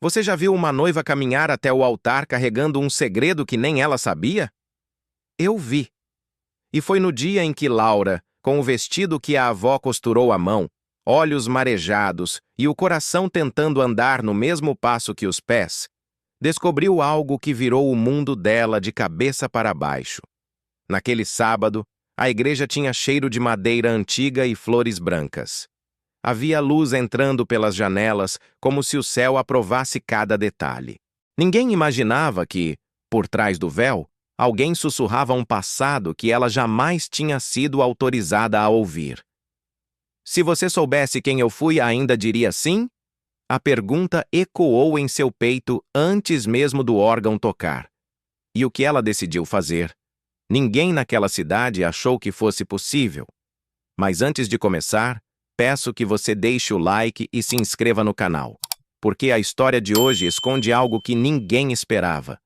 Você já viu uma noiva caminhar até o altar carregando um segredo que nem ela sabia? Eu vi. E foi no dia em que Laura, com o vestido que a avó costurou à mão, olhos marejados e o coração tentando andar no mesmo passo que os pés, descobriu algo que virou o mundo dela de cabeça para baixo. Naquele sábado, a igreja tinha cheiro de madeira antiga e flores brancas. Havia luz entrando pelas janelas, como se o céu aprovasse cada detalhe. Ninguém imaginava que, por trás do véu, alguém sussurrava um passado que ela jamais tinha sido autorizada a ouvir. Se você soubesse quem eu fui, ainda diria sim? A pergunta ecoou em seu peito antes mesmo do órgão tocar. E o que ela decidiu fazer? Ninguém naquela cidade achou que fosse possível. Mas antes de começar, peço que você deixe o like e se inscreva no canal, porque a história de hoje esconde algo que ninguém esperava.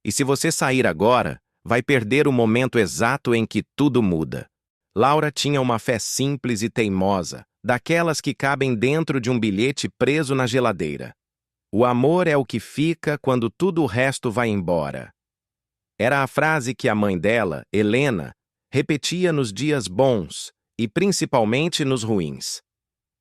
E se você sair agora, vai perder o momento exato em que tudo muda. Laura tinha uma fé simples e teimosa, daquelas que cabem dentro de um bilhete preso na geladeira. O amor é o que fica quando tudo o resto vai embora. Era a frase que a mãe dela, Helena, repetia nos dias bons e principalmente nos ruins.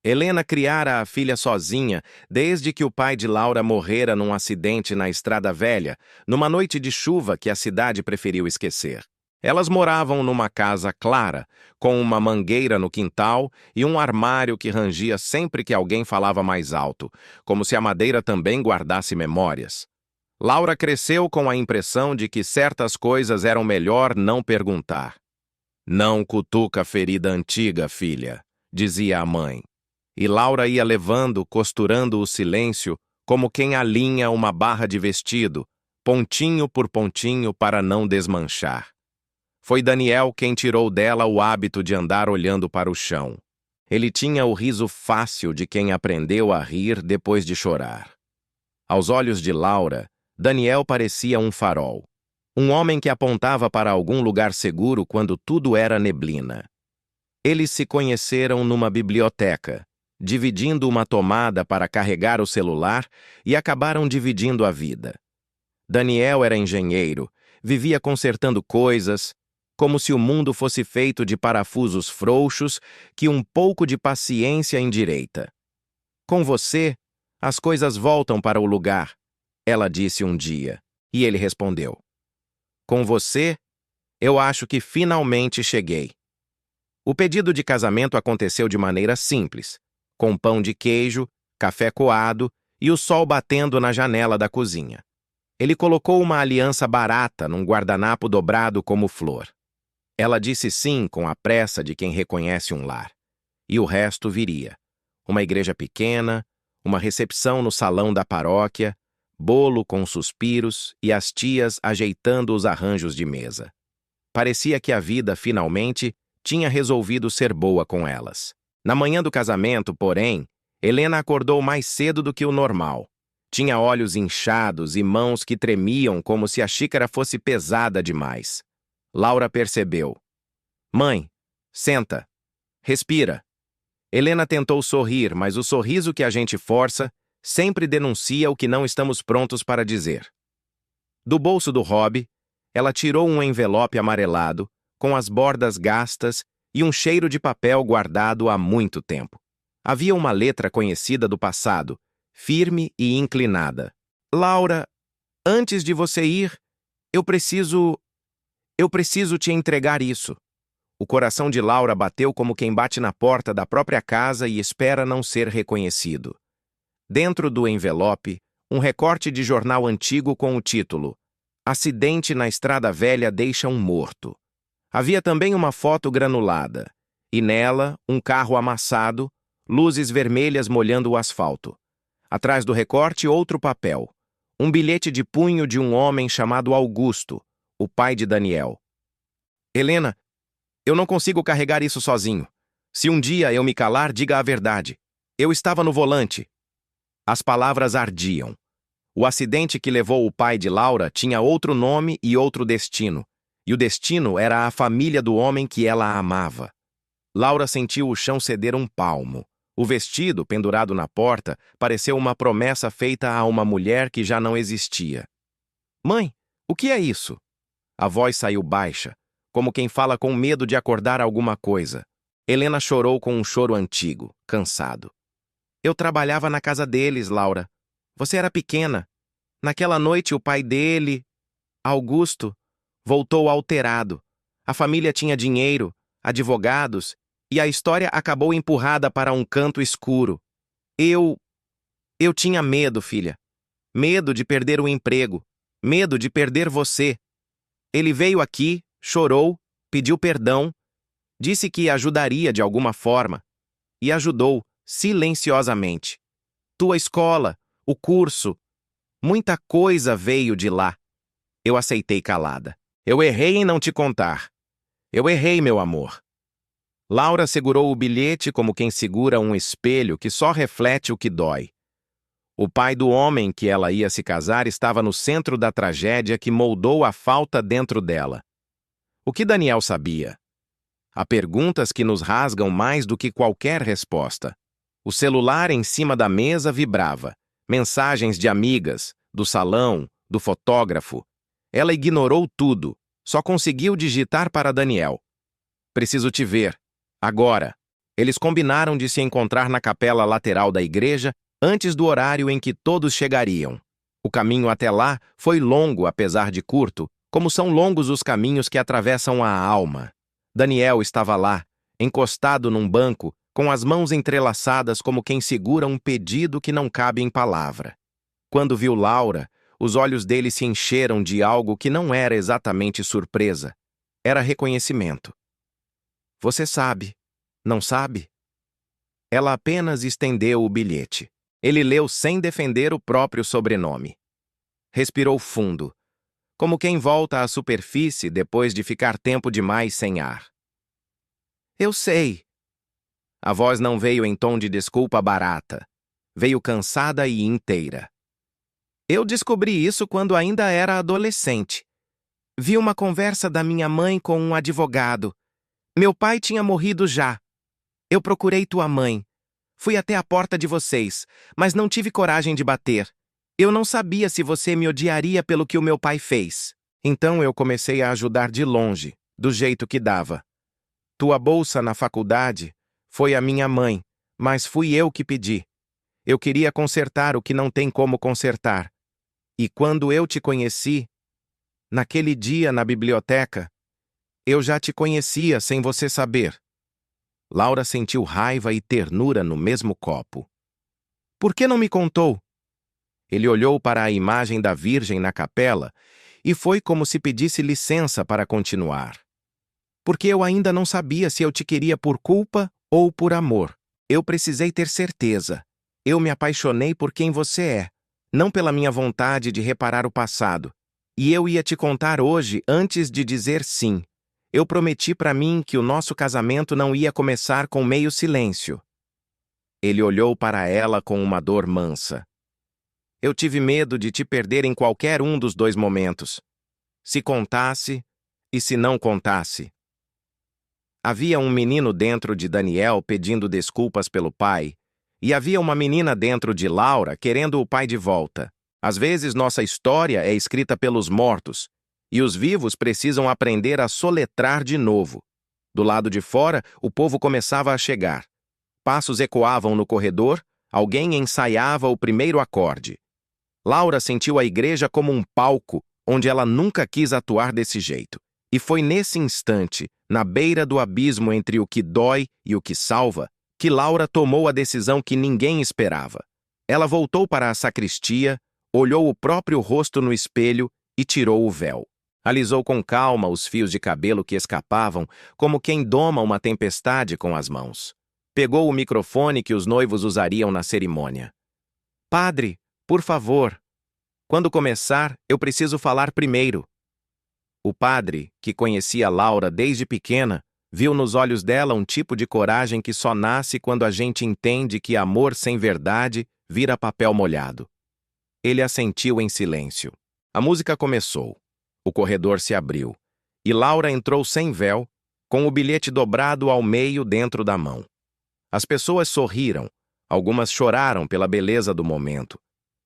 Helena criara a filha sozinha desde que o pai de Laura morrera num acidente na Estrada Velha, numa noite de chuva que a cidade preferiu esquecer. Elas moravam numa casa clara, com uma mangueira no quintal e um armário que rangia sempre que alguém falava mais alto, como se a madeira também guardasse memórias. Laura cresceu com a impressão de que certas coisas eram melhor não perguntar. "Não cutuca a ferida antiga, filha", dizia a mãe. E Laura ia levando, costurando o silêncio, como quem alinha uma barra de vestido, pontinho por pontinho para não desmanchar. Foi Daniel quem tirou dela o hábito de andar olhando para o chão. Ele tinha o riso fácil de quem aprendeu a rir depois de chorar. Aos olhos de Laura, Daniel parecia um farol. Um homem que apontava para algum lugar seguro quando tudo era neblina. Eles se conheceram numa biblioteca, dividindo uma tomada para carregar o celular e acabaram dividindo a vida. Daniel era engenheiro, vivia consertando coisas, como se o mundo fosse feito de parafusos frouxos que um pouco de paciência endireita. "Com você, as coisas voltam para o lugar", ela disse um dia, e ele respondeu: "Com você, eu acho que finalmente cheguei." O pedido de casamento aconteceu de maneira simples, com pão de queijo, café coado e o sol batendo na janela da cozinha. Ele colocou uma aliança barata num guardanapo dobrado como flor. Ela disse sim com a pressa de quem reconhece um lar. E o resto viria. Uma igreja pequena, uma recepção no salão da paróquia, bolo com suspiros e as tias ajeitando os arranjos de mesa. Parecia que a vida, finalmente, tinha resolvido ser boa com elas. Na manhã do casamento, porém, Helena acordou mais cedo do que o normal. Tinha olhos inchados e mãos que tremiam como se a xícara fosse pesada demais. Laura percebeu. "Mãe, senta. Respira." Helena tentou sorrir, mas o sorriso que a gente força sempre denuncia o que não estamos prontos para dizer. Do bolso do hobby, ela tirou um envelope amarelado, com as bordas gastas e um cheiro de papel guardado há muito tempo. Havia uma letra conhecida do passado, firme e inclinada. "Laura, antes de você ir, eu preciso te entregar isso." O coração de Laura bateu como quem bate na porta da própria casa e espera não ser reconhecido. Dentro do envelope, um recorte de jornal antigo com o título "Acidente na Estrada Velha deixa um morto." Havia também uma foto granulada, e nela, um carro amassado, luzes vermelhas molhando o asfalto. Atrás do recorte, outro papel. Um bilhete de punho de um homem chamado Augusto, o pai de Daniel. "Helena, eu não consigo carregar isso sozinho. Se um dia eu me calar, diga a verdade. Eu estava no volante." As palavras ardiam. O acidente que levou o pai de Laura tinha outro nome e outro destino. E o destino era a família do homem que ela amava. Laura sentiu o chão ceder um palmo. O vestido, pendurado na porta, pareceu uma promessa feita a uma mulher que já não existia. Mãe, o que é isso? A voz saiu baixa, como quem fala com medo de acordar alguma coisa. Helena chorou com um choro antigo, cansado. Eu trabalhava na casa deles, Laura. Você era pequena. Naquela noite, o pai dele, Augusto, voltou alterado. A família tinha dinheiro, advogados, e a história acabou empurrada para um canto escuro. Eu tinha medo, filha. Medo de perder o emprego. Medo de perder você. Ele veio aqui, chorou, pediu perdão, disse que ajudaria de alguma forma. E ajudou, silenciosamente. Tua escola, o curso, muita coisa veio de lá. Eu aceitei calada. Eu errei em não te contar. Eu errei, meu amor. Laura segurou o bilhete como quem segura um espelho que só reflete o que dói. O pai do homem que ela ia se casar estava no centro da tragédia que moldou a falta dentro dela. O que Daniel sabia? Há perguntas que nos rasgam mais do que qualquer resposta. O celular em cima da mesa vibrava. Mensagens de amigas, do salão, do fotógrafo. Ela ignorou tudo, só conseguiu digitar para Daniel. Preciso te ver. Agora. Eles combinaram de se encontrar na capela lateral da igreja antes do horário em que todos chegariam. O caminho até lá foi longo, apesar de curto, como são longos os caminhos que atravessam a alma. Daniel estava lá, encostado num banco, com as mãos entrelaçadas como quem segura um pedido que não cabe em palavra. Quando viu Laura, os olhos dele se encheram de algo que não era exatamente surpresa. Era reconhecimento. Você sabe, não sabe? Ela apenas estendeu o bilhete. Ele leu sem defender o próprio sobrenome. Respirou fundo, como quem volta à superfície depois de ficar tempo demais sem ar. Eu sei. A voz não veio em tom de desculpa barata. Veio cansada e inteira. Eu descobri isso quando ainda era adolescente. Vi uma conversa da minha mãe com um advogado. Meu pai tinha morrido já. Eu procurei tua mãe. Fui até a porta de vocês, mas não tive coragem de bater. Eu não sabia se você me odiaria pelo que o meu pai fez. Então eu comecei a ajudar de longe, do jeito que dava. Tua bolsa na faculdade foi a minha mãe, mas fui eu que pedi. Eu queria consertar o que não tem como consertar. E quando eu te conheci, naquele dia na biblioteca, eu já te conhecia sem você saber. Laura sentiu raiva e ternura no mesmo copo. Por que não me contou? Ele olhou para a imagem da Virgem na capela e foi como se pedisse licença para continuar. Porque eu ainda não sabia se eu te queria por culpa ou por amor. Eu precisei ter certeza. Eu me apaixonei por quem você é, não pela minha vontade de reparar o passado. E eu ia te contar hoje antes de dizer sim. Eu prometi para mim que o nosso casamento não ia começar com meio silêncio. Ele olhou para ela com uma dor mansa. Eu tive medo de te perder em qualquer um dos dois momentos. Se contasse e se não contasse. Havia um menino dentro de Daniel pedindo desculpas pelo pai, e havia uma menina dentro de Laura querendo o pai de volta. Às vezes nossa história é escrita pelos mortos, e os vivos precisam aprender a soletrar de novo. Do lado de fora, o povo começava a chegar. Passos ecoavam no corredor, alguém ensaiava o primeiro acorde. Laura sentiu a igreja como um palco onde ela nunca quis atuar desse jeito. E foi nesse instante, na beira do abismo entre o que dói e o que salva, que Laura tomou a decisão que ninguém esperava. Ela voltou para a sacristia, olhou o próprio rosto no espelho e tirou o véu. Alisou com calma os fios de cabelo que escapavam, como quem doma uma tempestade com as mãos. Pegou o microfone que os noivos usariam na cerimônia. Padre, por favor. Quando começar, eu preciso falar primeiro. O padre, que conhecia Laura desde pequena, viu nos olhos dela um tipo de coragem que só nasce quando a gente entende que amor sem verdade vira papel molhado. Ele assentiu em silêncio. A música começou. O corredor se abriu. E Laura entrou sem véu, com o bilhete dobrado ao meio dentro da mão. As pessoas sorriram, algumas choraram pela beleza do momento.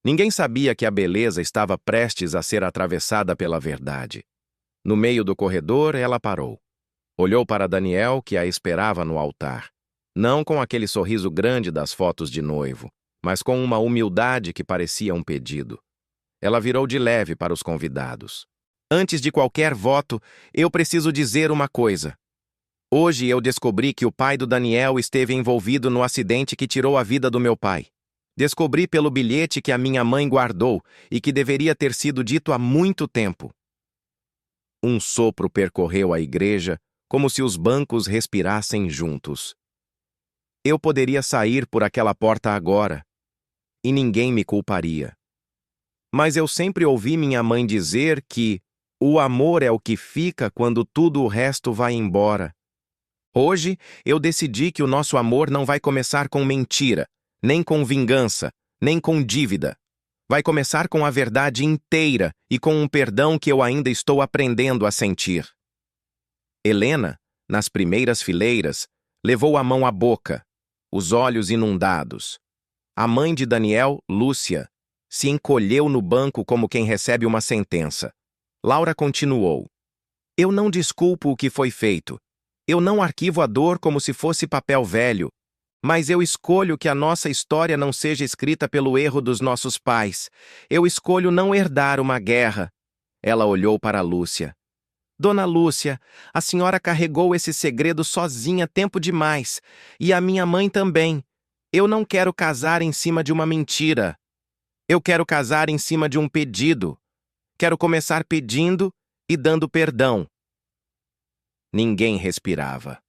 Ninguém sabia que a beleza estava prestes a ser atravessada pela verdade. No meio do corredor, ela parou. Olhou para Daniel, que a esperava no altar. Não com aquele sorriso grande das fotos de noivo, mas com uma humildade que parecia um pedido. Ela virou de leve para os convidados. Antes de qualquer voto, eu preciso dizer uma coisa. Hoje eu descobri que o pai do Daniel esteve envolvido no acidente que tirou a vida do meu pai. Descobri pelo bilhete que a minha mãe guardou e que deveria ter sido dito há muito tempo. Um sopro percorreu a igreja, como se os bancos respirassem juntos. Eu poderia sair por aquela porta agora, e ninguém me culparia. Mas eu sempre ouvi minha mãe dizer que o amor é o que fica quando tudo o resto vai embora. Hoje, eu decidi que o nosso amor não vai começar com mentira, nem com vingança, nem com dívida. Vai começar com a verdade inteira e com um perdão que eu ainda estou aprendendo a sentir. Helena, nas primeiras fileiras, levou a mão à boca, os olhos inundados. A mãe de Daniel, Lúcia, se encolheu no banco como quem recebe uma sentença. Laura continuou. Eu não desculpo o que foi feito. Eu não arquivo a dor como se fosse papel velho, mas eu escolho que a nossa história não seja escrita pelo erro dos nossos pais. Eu escolho não herdar uma guerra. Ela olhou para Lúcia. Dona Lúcia, a senhora carregou esse segredo sozinha tempo demais, e a minha mãe também. Eu não quero casar em cima de uma mentira. Eu quero casar em cima de um pedido. Quero começar pedindo e dando perdão. Ninguém respirava.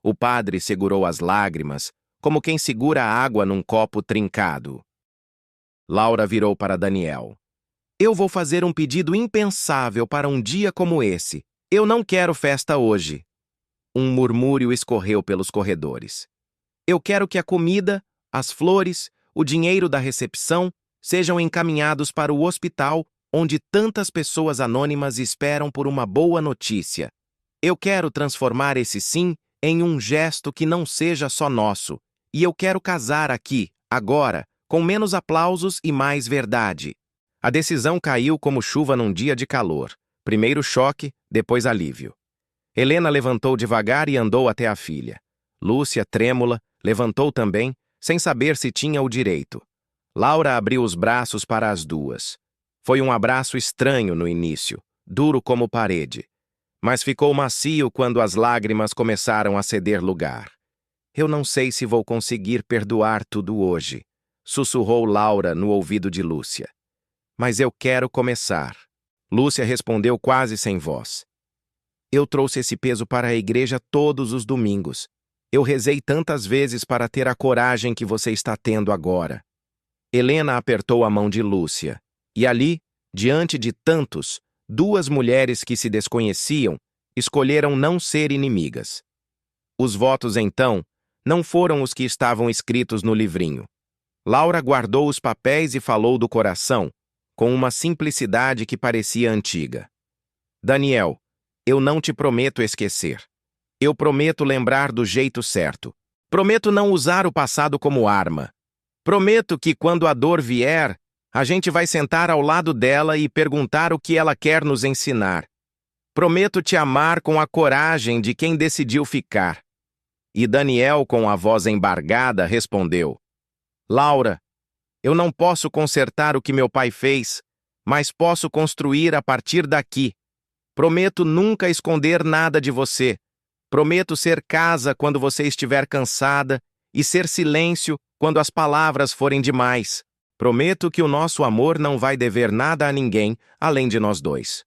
O padre segurou as lágrimas, como quem segura a água num copo trincado. Laura virou para Daniel. Eu vou fazer um pedido impensável para um dia como esse. Eu não quero festa hoje. Um murmúrio escorreu pelos corredores. Eu quero que a comida, as flores, o dinheiro da recepção sejam encaminhados para o hospital onde tantas pessoas anônimas esperam por uma boa notícia. Eu quero transformar esse sim em um gesto que não seja só nosso. E eu quero casar aqui, agora, com menos aplausos e mais verdade. A decisão caiu como chuva num dia de calor. Primeiro choque, depois alívio. Helena levantou devagar e andou até a filha. Lúcia, trêmula, levantou também, sem saber se tinha o direito. Laura abriu os braços para as duas. Foi um abraço estranho no início, duro como parede. Mas ficou macio quando as lágrimas começaram a ceder lugar. Eu não sei se vou conseguir perdoar tudo hoje, sussurrou Laura no ouvido de Lúcia. Mas eu quero começar. Lúcia respondeu quase sem voz. Eu trouxe esse peso para a igreja todos os domingos. Eu rezei tantas vezes para ter a coragem que você está tendo agora. Helena apertou a mão de Lúcia. E ali, diante de tantos, duas mulheres que se desconheciam escolheram não ser inimigas. Os votos, então, não foram os que estavam escritos no livrinho. Laura guardou os papéis e falou do coração, com uma simplicidade que parecia antiga. Daniel, eu não te prometo esquecer. Eu prometo lembrar do jeito certo. Prometo não usar o passado como arma. Prometo que, quando a dor vier, a gente vai sentar ao lado dela e perguntar o que ela quer nos ensinar. Prometo te amar com a coragem de quem decidiu ficar. E Daniel, com a voz embargada, respondeu. Laura, eu não posso consertar o que meu pai fez, mas posso construir a partir daqui. Prometo nunca esconder nada de você. Prometo ser casa quando você estiver cansada e ser silêncio quando as palavras forem demais. Prometo que o nosso amor não vai dever nada a ninguém, além de nós dois.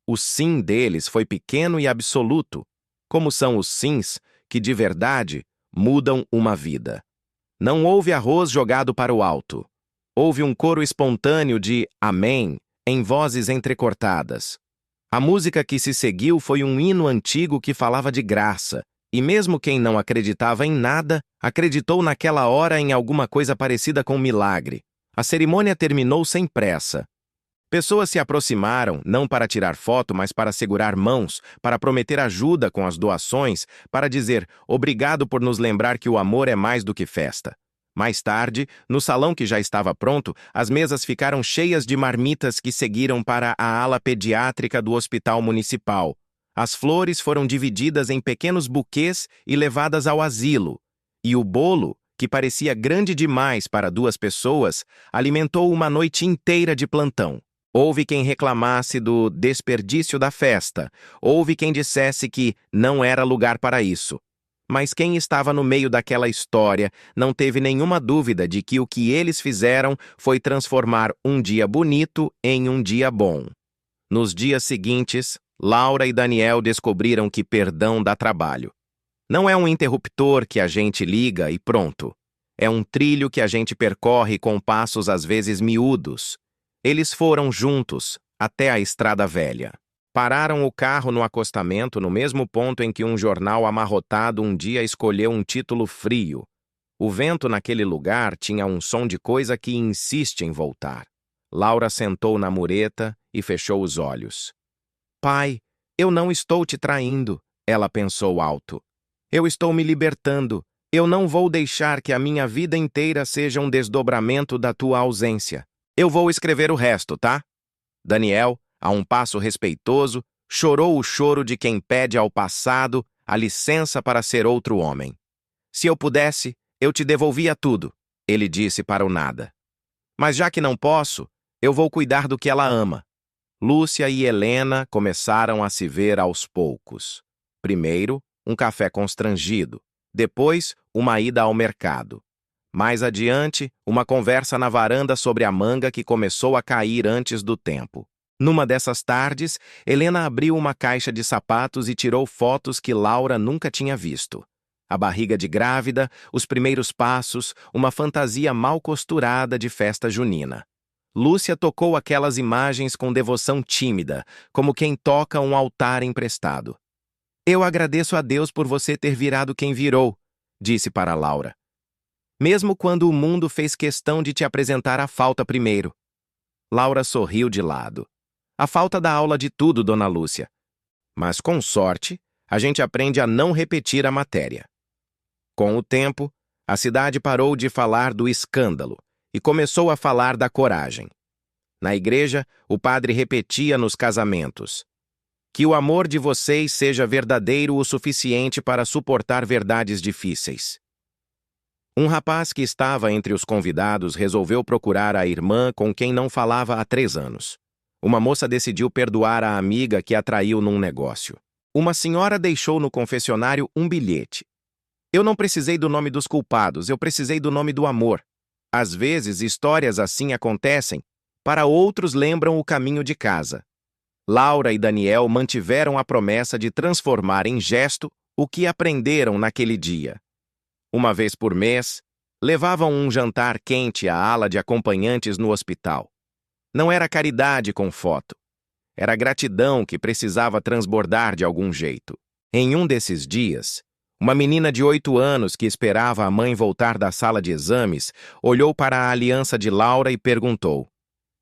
O sim deles foi pequeno e absoluto, como são os sims que, de verdade, mudam uma vida. Não houve arroz jogado para o alto. Houve um coro espontâneo de amém, em vozes entrecortadas. A música que se seguiu foi um hino antigo que falava de graça, e mesmo quem não acreditava em nada, acreditou naquela hora em alguma coisa parecida com um milagre. A cerimônia terminou sem pressa. Pessoas se aproximaram não para tirar foto, mas para segurar mãos, para prometer ajuda com as doações, para dizer obrigado por nos lembrar que o amor é mais do que festa. Mais tarde, no salão que já estava pronto, as mesas ficaram cheias de marmitas que seguiram para a ala pediátrica do hospital municipal. As flores foram divididas em pequenos buquês e levadas ao asilo. E o bolo, que parecia grande demais para 2 pessoas, alimentou uma noite inteira de plantão. Houve quem reclamasse do desperdício da festa, houve quem dissesse que não era lugar para isso. Mas quem estava no meio daquela história não teve nenhuma dúvida de que o que eles fizeram foi transformar um dia bonito em um dia bom. Nos dias seguintes, Laura e Daniel descobriram que perdão dá trabalho. Não é um interruptor que a gente liga e pronto. É um trilho que a gente percorre com passos às vezes miúdos. Eles foram juntos até a estrada velha. Pararam o carro no acostamento no mesmo ponto em que um jornal amarrotado um dia escolheu um título frio. O vento naquele lugar tinha um som de coisa que insiste em voltar. Laura sentou na mureta e fechou os olhos. Pai, eu não estou te traindo, ela pensou alto. Eu estou me libertando. Eu não vou deixar que a minha vida inteira seja um desdobramento da tua ausência. Eu vou escrever o resto, tá? Daniel, a um passo respeitoso, chorou o choro de quem pede ao passado a licença para ser outro homem. Se eu pudesse, eu te devolvia tudo, ele disse para o nada. Mas já que não posso, eu vou cuidar do que ela ama. Lúcia e Helena começaram a se ver aos poucos. Primeiro, um café constrangido. Depois, uma ida ao mercado. Mais adiante, uma conversa na varanda sobre a manga que começou a cair antes do tempo. Numa dessas tardes, Helena abriu uma caixa de sapatos e tirou fotos que Laura nunca tinha visto. A barriga de grávida, os primeiros passos, uma fantasia mal costurada de festa junina. Lúcia tocou aquelas imagens com devoção tímida, como quem toca um altar emprestado. Eu agradeço a Deus por você ter virado quem virou, disse para Laura. Mesmo quando o mundo fez questão de te apresentar a falta primeiro. Laura sorriu de lado. A falta da aula de tudo, dona Lúcia. Mas, com sorte, a gente aprende a não repetir a matéria. Com o tempo, a cidade parou de falar do escândalo e começou a falar da coragem. Na igreja, o padre repetia nos casamentos: que o amor de vocês seja verdadeiro o suficiente para suportar verdades difíceis. Um rapaz que estava entre os convidados resolveu procurar a irmã com quem não falava há 3 anos. Uma moça decidiu perdoar a amiga que a traiu num negócio. Uma senhora deixou no confessionário um bilhete. Eu não precisei do nome dos culpados, eu precisei do nome do amor. Às vezes, histórias assim acontecem, para outros lembram o caminho de casa. Laura e Daniel mantiveram a promessa de transformar em gesto o que aprenderam naquele dia. Uma vez por mês, levavam um jantar quente à ala de acompanhantes no hospital. Não era caridade com foto. Era gratidão que precisava transbordar de algum jeito. Em um desses dias, uma menina de 8 anos que esperava a mãe voltar da sala de exames olhou para a aliança de Laura e perguntou: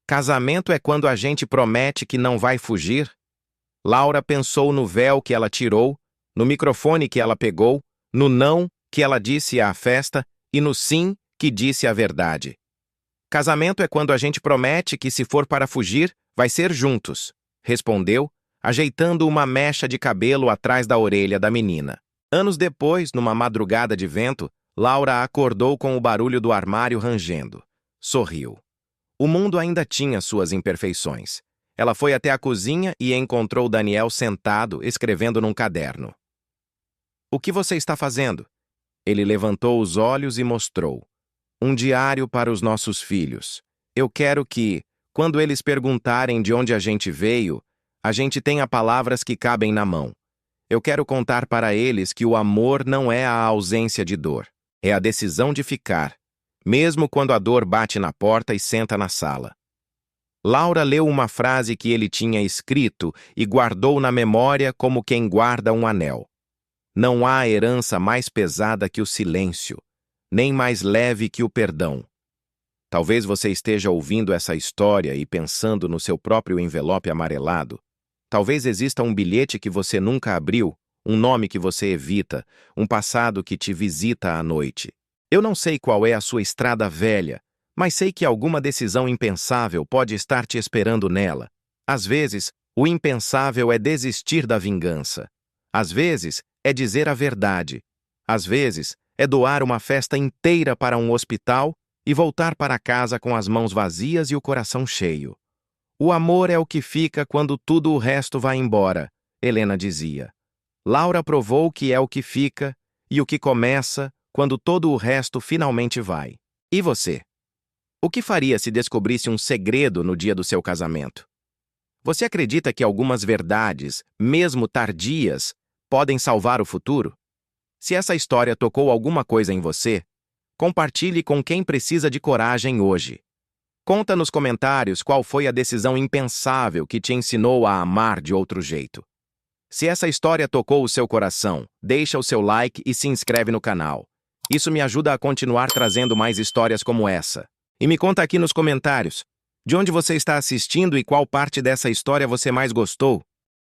casamento é quando a gente promete que não vai fugir? Laura pensou no véu que ela tirou, no microfone que ela pegou, no não que ela disse à festa e no sim que disse a verdade. Casamento é quando a gente promete que se for para fugir, vai ser juntos, respondeu, ajeitando uma mecha de cabelo atrás da orelha da menina. Anos depois, numa madrugada de vento, Laura acordou com o barulho do armário rangendo. Sorriu. O mundo ainda tinha suas imperfeições. Ela foi até a cozinha e encontrou Daniel sentado, escrevendo num caderno. O que você está fazendo? Ele levantou os olhos e mostrou. Um diário para os nossos filhos. Eu quero que, quando eles perguntarem de onde a gente veio, a gente tenha palavras que cabem na mão. Eu quero contar para eles que o amor não é a ausência de dor. É a decisão de ficar, mesmo quando a dor bate na porta e senta na sala. Laura leu uma frase que ele tinha escrito e guardou na memória como quem guarda um anel. Não há herança mais pesada que o silêncio, nem mais leve que o perdão. Talvez você esteja ouvindo essa história e pensando no seu próprio envelope amarelado. Talvez exista um bilhete que você nunca abriu, um nome que você evita, um passado que te visita à noite. Eu não sei qual é a sua estrada velha, mas sei que alguma decisão impensável pode estar te esperando nela. Às vezes, o impensável é desistir da vingança. Às vezes, é dizer a verdade. Às vezes, é doar uma festa inteira para um hospital e voltar para casa com as mãos vazias e o coração cheio. O amor é o que fica quando tudo o resto vai embora, Helena dizia. Laura provou que é o que fica e o que começa quando todo o resto finalmente vai. E você? O que faria se descobrisse um segredo no dia do seu casamento? Você acredita que algumas verdades, mesmo tardias, podem salvar o futuro? Se essa história tocou alguma coisa em você, compartilhe com quem precisa de coragem hoje. Conta nos comentários qual foi a decisão impensável que te ensinou a amar de outro jeito. Se essa história tocou o seu coração, deixa o seu like e se inscreve no canal. Isso me ajuda a continuar trazendo mais histórias como essa. E me conta aqui nos comentários, de onde você está assistindo e qual parte dessa história você mais gostou.